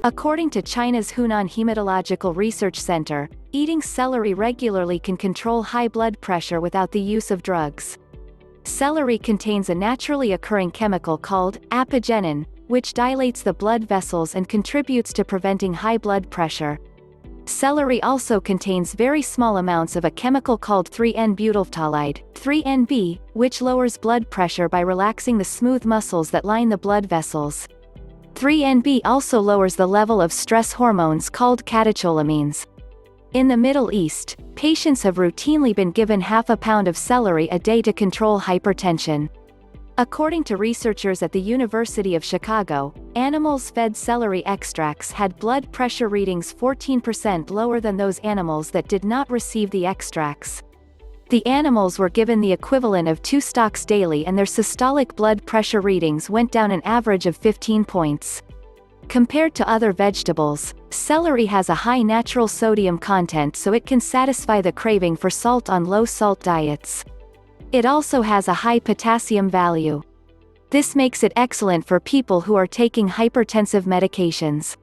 According to China's Hunan Hematological Research Center, eating celery regularly can control high blood pressure without the use of drugs. Celery contains a naturally occurring chemical called apigenin, which dilates the blood vessels and contributes to preventing high blood pressure. Celery also contains very small amounts of a chemical called 3N-butylphthalide, 3NB, which lowers blood pressure by relaxing the smooth muscles that line the blood vessels. 3NB also lowers the level of stress hormones called catecholamines. In the Middle East, patients have routinely been given half a pound of celery a day to control hypertension. According to researchers at the University of Chicago, animals fed celery extracts had blood pressure readings 14% lower than those animals that did not receive the extracts. The animals were given the equivalent of 2 stalks daily and their systolic blood pressure readings went down an average of 15 points. Compared to other vegetables, celery has a high natural sodium content, so it can satisfy the craving for salt on low-salt diets. It also has a high potassium value. This makes it excellent for people who are taking hypertensive medications.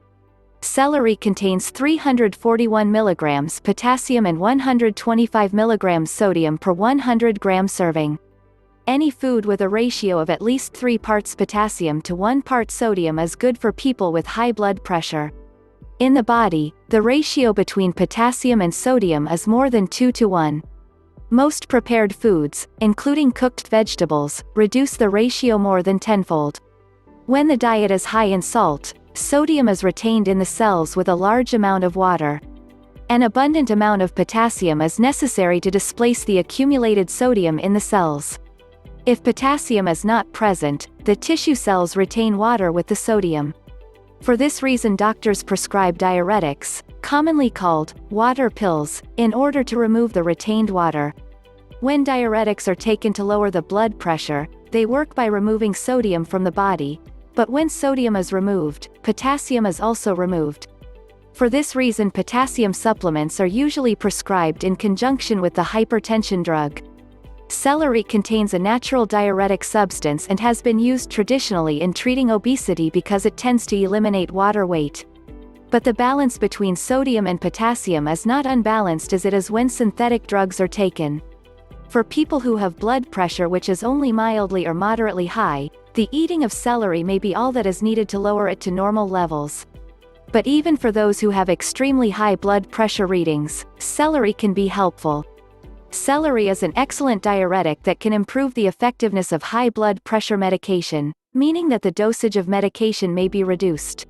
Celery contains 341 mg potassium and 125 mg sodium per 100 gram serving. Any food with a ratio of at least 3 parts potassium to 1 part sodium is good for people with high blood pressure. In the body, the ratio between potassium and sodium is more than 2 to 1. Most prepared foods, including cooked vegetables, reduce the ratio more than tenfold. When the diet is high in salt, sodium is retained in the cells with a large amount of water. An abundant amount of potassium is necessary to displace the accumulated sodium in the cells. If potassium is not present, the tissue cells retain water with the sodium. For this reason doctors prescribe diuretics, commonly called water pills, in order to remove the retained water. When diuretics are taken to lower the blood pressure, they work by removing sodium from the body, but when sodium is removed, potassium is also removed. For this reason potassium supplements are usually prescribed in conjunction with the hypertension drug. Celery contains a natural diuretic substance and has been used traditionally in treating obesity because it tends to eliminate water weight. But the balance between sodium and potassium is not unbalanced as it is when synthetic drugs are taken. For people who have blood pressure which is only mildly or moderately high, the eating of celery may be all that is needed to lower it to normal levels. But even for those who have extremely high blood pressure readings, celery can be helpful. Celery is an excellent diuretic that can improve the effectiveness of high blood pressure medication, meaning that the dosage of medication may be reduced.